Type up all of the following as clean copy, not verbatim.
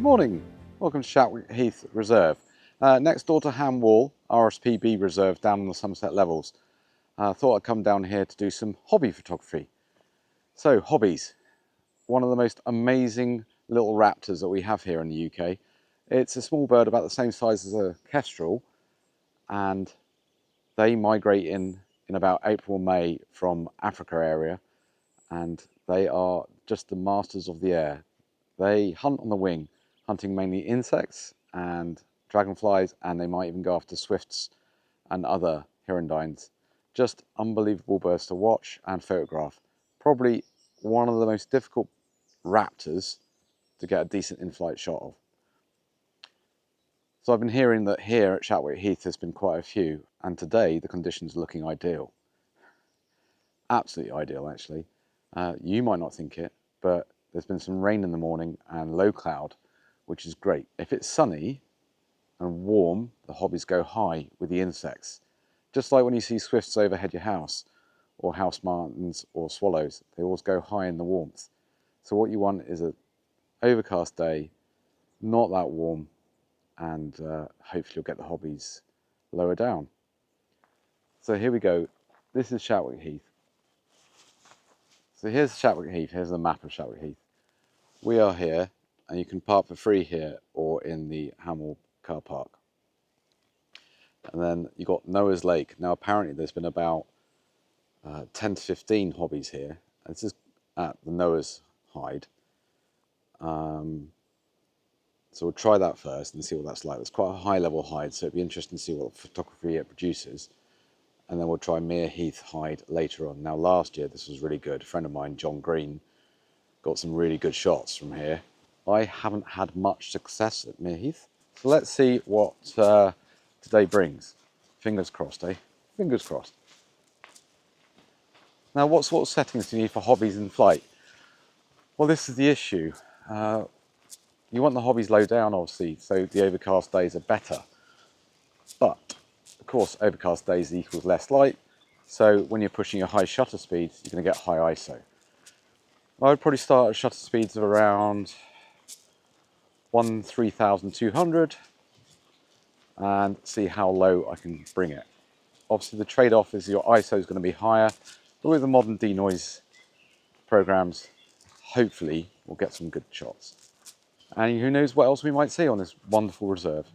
morning, welcome to Shapwick Heath Reserve. Next door to Ham Wall, RSPB Reserve down on the Somerset Levels. Thought I'd come down here to do some hobby photography. So Hobbies, one of the most amazing little raptors that we have here in the UK. It's a small bird about the same size as a kestrel, and they migrate in about April, May from Africa area, and they are just the masters of the air. They hunt on the wing, hunting mainly insects and dragonflies, and they might even go after swifts and other hirundines. Just unbelievable birds to watch and photograph. Probably one of the most difficult raptors to get a decent in-flight shot of. So I've been hearing that here at Shapwick Heath there's been quite a few, and today the conditions are looking ideal. Absolutely ideal, actually. You might not think it, but there's been some rain in the morning and low cloud, which is great. If it's sunny and warm, the hobbies go high with the insects. Just like when you see swifts overhead your house, or house martins or swallows, they always go high in the warmth. So what you want is an overcast day, not that warm, and hopefully you'll get the hobbies lower down. So here we go. This is Shapwick Heath. So here's Shapwick Heath, here's the map of Shapwick Heath. We are here, and you can park for free here or in the Ham Wall car park. And then you've got Noah's Lake. Now apparently there's been about 10 to 15 hobbies here. And this is at the Noah's hide. So we'll try that first and see what that's like. It's quite a high level hide, so it'd be interesting to see what photography it produces. And then we'll try Mere Heath hide later on. Now last year this was really good. A friend of mine, John Green, got some really good shots from here. I haven't had much success at Mere Heath. So let's see what today brings. Fingers crossed, eh? Fingers crossed. Now what sort of settings do you need for hobbies in flight? Well, this is the issue. You want the hobbies low down, obviously, so the overcast days are better. But, of course, overcast days equals less light, so when you're pushing your high shutter speeds, you're going to get high ISO. I would probably start at shutter speeds of around 3200 and see how low I can bring it. Obviously, the trade-off is your ISO is going to be higher, but with the modern denoise programs, hopefully we'll get some good shots. And who knows what else we might see on this wonderful reserve.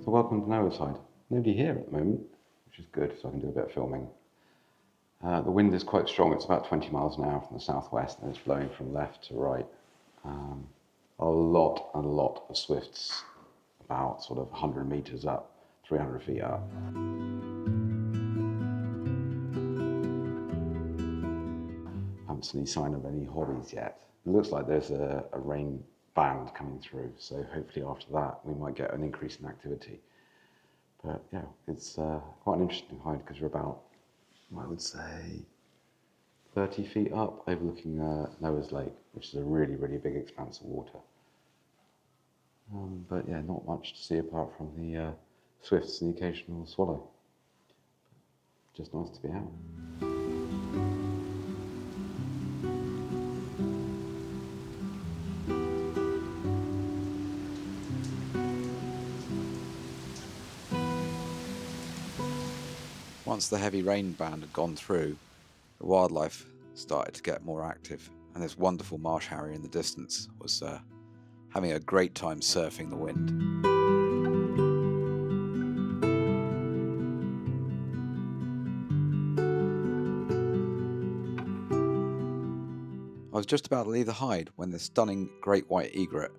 So welcome to Noah's side. Nobody here at the moment, which is good, so I can do a bit of filming. The wind is quite strong. It's about 20 miles an hour from the southwest, and it's blowing from left to right. A lot of swifts, about sort of 100 meters up, 300 feet up. Haven't seen any sign of any hobbies yet. It looks like there's a rain band coming through, so hopefully after that we might get an increase in activity. But yeah, it's quite an interesting hide because we're about, I would say, 30 feet up, overlooking Noah's Lake, which is a really big expanse of water. But yeah, not much to see apart from the swifts and the occasional swallow. Just nice to be out. Once the heavy rain band had gone through, the wildlife started to get more active, and this wonderful marsh harrier in the distance was having a great time surfing the wind. I was just about to leave the hide when this stunning great white egret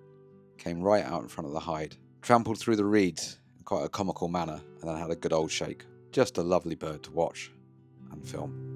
came right out in front of the hide, trampled through the reeds in quite a comical manner, and then had a good old shake. Just a lovely bird to watch and film.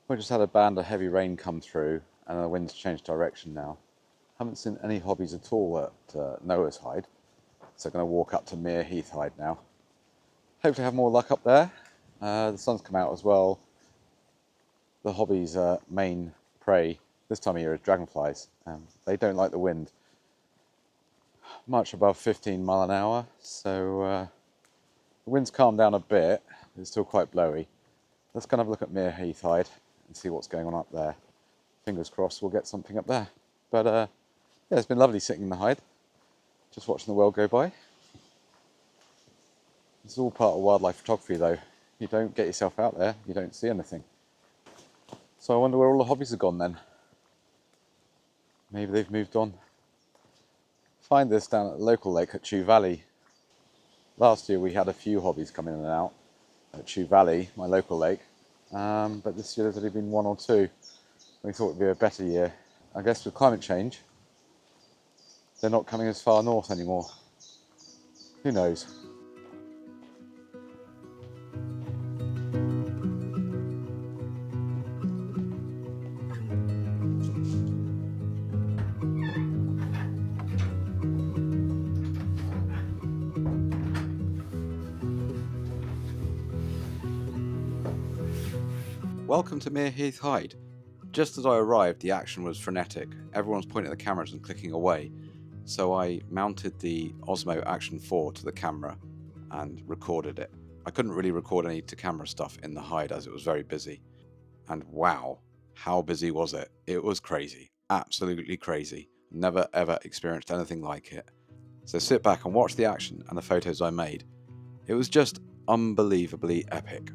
We just had a band of heavy rain come through and the wind's changed direction now. Haven't seen any hobbies at all at Noah's Hide, so I'm going to walk up to Mere Heath Hide now. Hopefully have more luck up there. The sun's come out as well. The Hobbies' main prey this time of year is dragonflies. They don't like the wind much above 15 mile an hour, so the wind's calmed down a bit. It's still quite blowy. Let's kind of look at Mere Heath Hide and see what's going on up there. Fingers crossed we'll get something up there. But yeah, it's been lovely sitting in the hide, just watching the world go by. It's all part of wildlife photography though. You don't get yourself out there, you don't see anything. So I wonder where all the hobbies have gone then. Maybe they've moved on. Find this down at the local lake at Chew Valley. Last year we had a few hobbies come in and out at Chew Valley, my local lake. But this year there's only been one or two. We thought it would be a better year. I guess with climate change, they're not coming as far north anymore. Who knows? Welcome to Mere Heath Hide. Just as I arrived, the action was frenetic. Everyone's pointing at the cameras and clicking away. So I mounted the Osmo Action 4 to the camera and recorded it. I couldn't really record any to-camera stuff in the hide as it was very busy. And wow, how busy was it? It was crazy. Absolutely crazy. Never ever experienced anything like it. So sit back and watch the action and the photos I made. It was just unbelievably epic.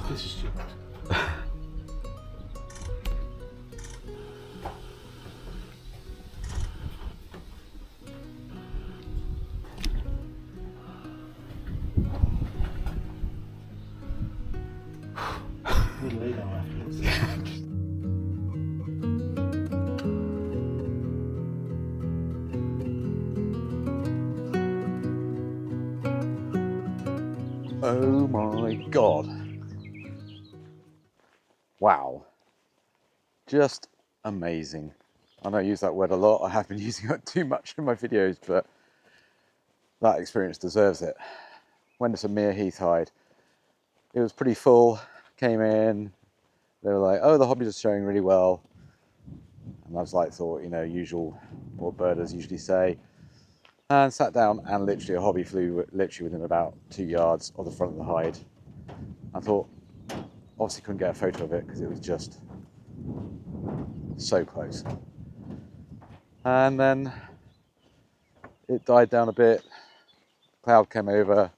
This is stupid. We'll lay down after this. Oh my god. Wow, just amazing. I know I use that word a lot. I have been using it too much in my videos, but that experience deserves it. When it's a mere heath hide, it was pretty full. Came in, they were like, "Oh, the hobbies are showing really well," and I was like, thought, you know, usual, what birders usually say, and sat down, and literally a hobby flew literally within about 2 yards of the front of the hide. I thought, obviously couldn't get a photo of it because it was just so close. And then it died down a bit, cloud came over,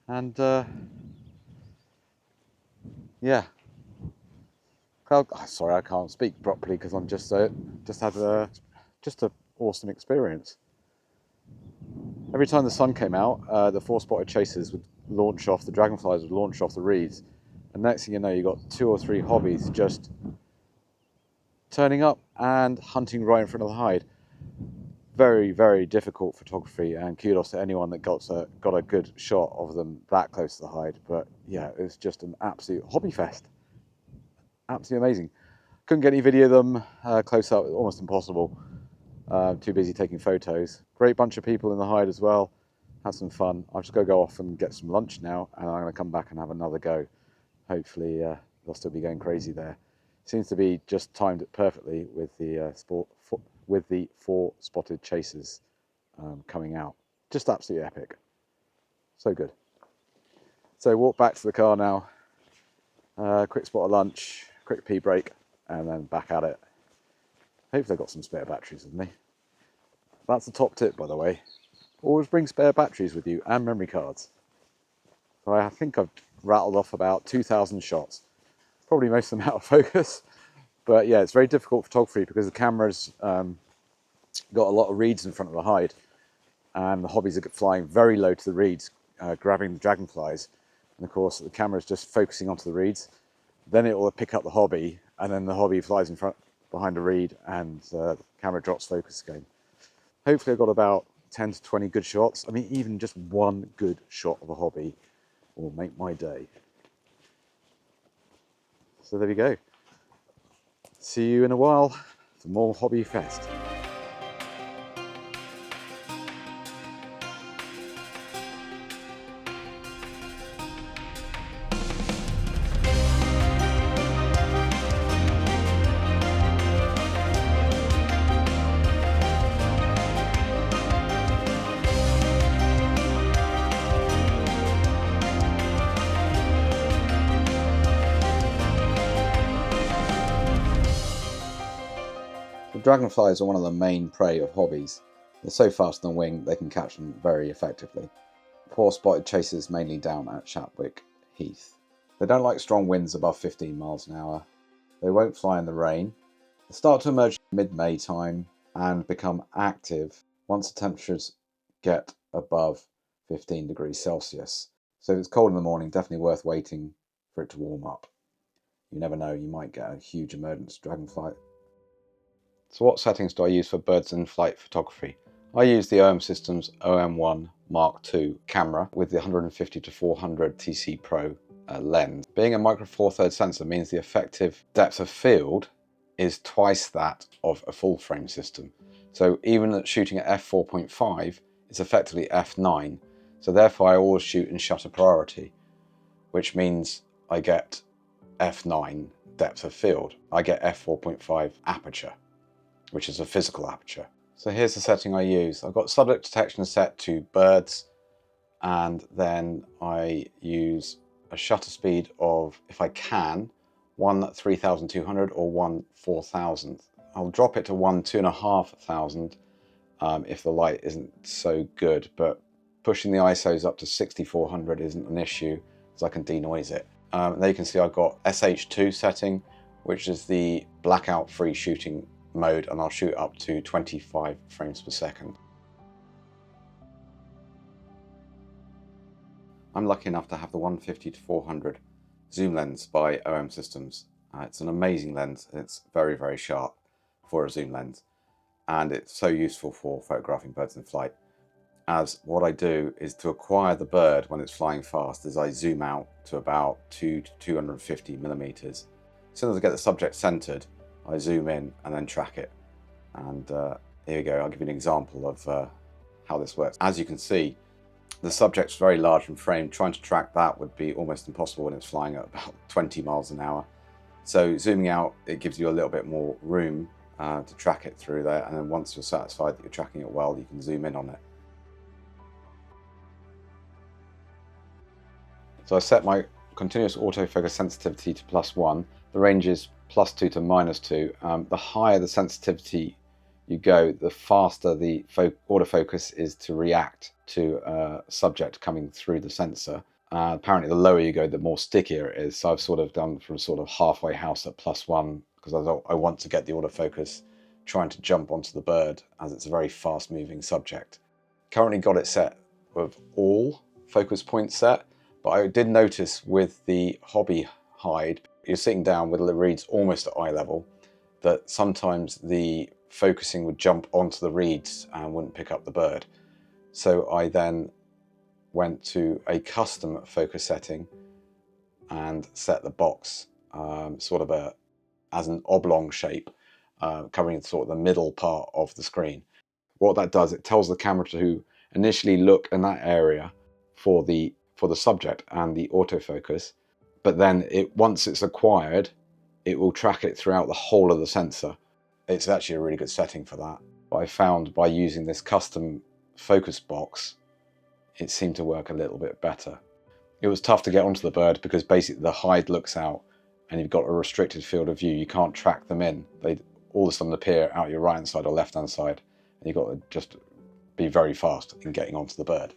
and yeah, cloud. Oh, sorry, I can't speak properly because I'm just had a awesome experience. Every time the sun came out, the four-spotted chasers would launch off. The dragonflies would launch off the reeds, and next thing you know, you got 2 or 3 hobbies just turning up and hunting right in front of the hide. Very, very difficult photography, and kudos to anyone that got a good shot of them that close to the hide. But yeah, it was just an absolute hobby fest. Absolutely amazing. Couldn't get any video of them close up, almost impossible. Too busy taking photos. Great bunch of people in the hide as well. Had some fun. I'll just go off and get some lunch now, and I'm going to come back and have another go. Hopefully they'll still be going crazy there. Seems to be just timed it perfectly with the 4-spotted chasers coming out. Just absolutely epic. So good. So walk back to the car now. Quick spot of lunch, quick pee break, and then back at it. Hopefully they've got some spare batteries with me. That's the top tip, by the way. Always bring spare batteries with you and memory cards. So I think I've rattled off about 2,000 shots. Probably most of them out of focus. But yeah, it's very difficult photography because the camera's got a lot of reeds in front of the hide. And the hobbies are flying very low to the reeds, grabbing the dragonflies. And of course, the camera's just focusing onto the reeds. Then it will pick up the hobby, and then the hobby flies in front behind a reed, and the camera drops focus again. Hopefully I've got about 10 to 20 good shots. I mean, even just one good shot of a hobby will make my day. So there we go. See you in a while for more Hobby Fest. Dragonflies are one of the main prey of hobbies. They're so fast on the wing they can catch them very effectively. 4-spotted chasers mainly down at Shapwick, Heath. They don't like strong winds above 15 miles an hour. They won't fly in the rain. They start to emerge mid-May time and become active once the temperatures get above 15 degrees Celsius. So if it's cold in the morning, definitely worth waiting for it to warm up. You never know, you might get a huge emergence dragonfly. So what settings do I use for birds in flight photography? I use the OM Systems OM-1 Mark II camera with the 150 to 400 TC Pro lens. Being a micro four thirds sensor means the effective depth of field is twice that of a full frame system. So even at shooting at f4.5, it's effectively f9. So therefore I always shoot in shutter priority, which means I get f9 depth of field. I get f4.5 aperture, which is a physical aperture. So here's the setting I use. I've got subject detection set to birds, and then I use a shutter speed of, if I can, 1 3200 or 1 4000. I'll drop it to 1 2500 if the light isn't so good, but pushing the ISOs up to 6400 isn't an issue, so I can denoise it. There you can see I've got SH2 setting, which is the blackout free shooting mode, and I'll shoot up to 25 frames per second. I'm lucky enough to have the 150 to 400 zoom lens by OM Systems. It's an amazing lens. It's very, very sharp for a zoom lens, and it's so useful for photographing birds in flight. as what I do is to acquire the bird when it's flying fast is I zoom out to about 2 to 250 millimeters. As soon as I get the subject centered, I zoom in and then track it. And here you go, I'll give you an example of how this works. As you can see, the subject's very large and framed. Trying to track that would be almost impossible when it's flying at about 20 miles an hour. So zooming out, it gives you a little bit more room to track it through there. And then once you're satisfied that you're tracking it well, you can zoom in on it. So I set my continuous autofocus sensitivity to +1. The range is +2 to -2. The higher the sensitivity you go, the faster the autofocus is to react to a subject coming through the sensor. Apparently the lower you go, the more stickier it is. So I've sort of done from sort of halfway house at +1 because I want to get the autofocus trying to jump onto the bird as it's a very fast moving subject. Currently got it set with all focus points set, but I did notice with the hobby hide, you're sitting down with the reeds almost at eye level, that sometimes the focusing would jump onto the reeds and wouldn't pick up the bird. So I then went to a custom focus setting and set the box sort of as an oblong shape, covering sort of the middle part of the screen. What that does, it tells the camera to initially look in that area for the subject and the autofocus, but then once it's acquired, it will track it throughout the whole of the sensor. It's actually a really good setting for that. But I found by using this custom focus box, it seemed to work a little bit better. It was tough to get onto the bird because basically the hide looks out and you've got a restricted field of view. You can't track them in. They all of a sudden appear out your right hand side or left hand side, and you've got to just be very fast in getting onto the bird.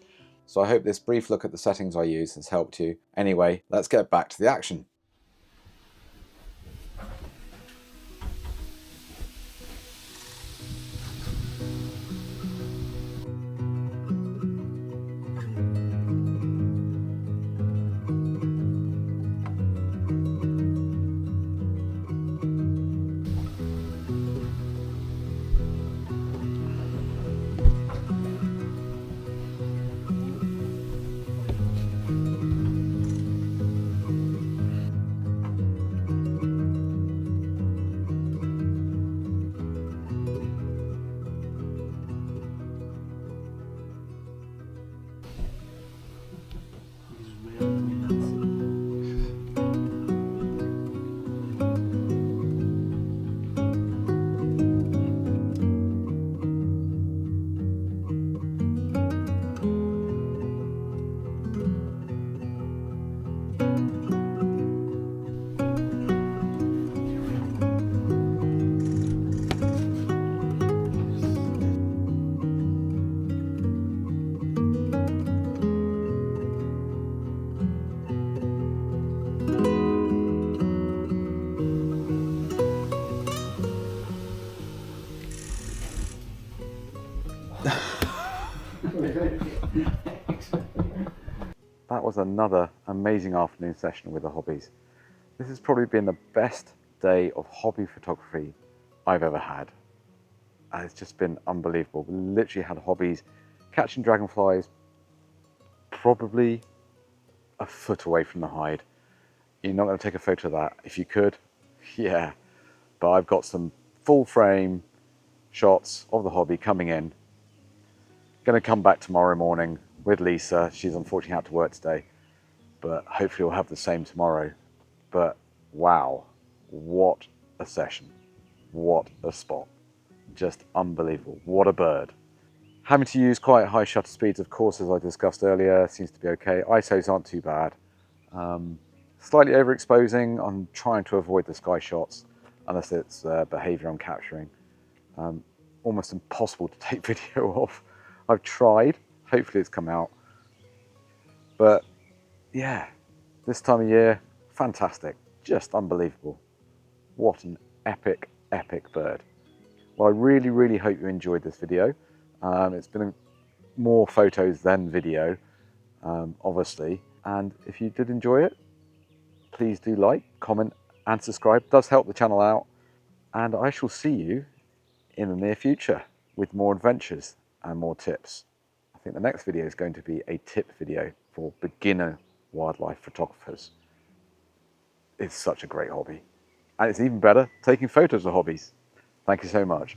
So I hope this brief look at the settings I use has helped you. Anyway, let's get back to the action. He's really nuts. That was another amazing afternoon session with the Hobbies. This has probably been the best day of hobby photography I've ever had. It's just been unbelievable. We literally had Hobbies catching dragonflies probably a foot away from the hide. You're not going to take a photo of that. If you could, yeah. But I've got some full frame shots of the hobby coming in. Going to come back tomorrow morning with Lisa. She's unfortunately out to work today, but hopefully we'll have the same tomorrow. But wow, what a session. What a spot. Just unbelievable. What a bird. Having to use quite high shutter speeds, of course, as I discussed earlier, seems to be okay. ISOs aren't too bad. Slightly overexposing. I'm trying to avoid the sky shots unless it's behavior I'm capturing. Almost impossible to take video of. I've tried. Hopefully it's come out. But yeah, this time of year, fantastic. Just unbelievable. What an epic, epic bird. Well, I really, really hope you enjoyed this video. It's been more photos than video, obviously. And if you did enjoy it, please do like, comment and subscribe. It does help the channel out. And I shall see you in the near future with more adventures and more tips. think the next video is going to be a tip video for beginner wildlife photographers. It's such a great hobby. And it's even better taking photos of hobbies. Thank you so much.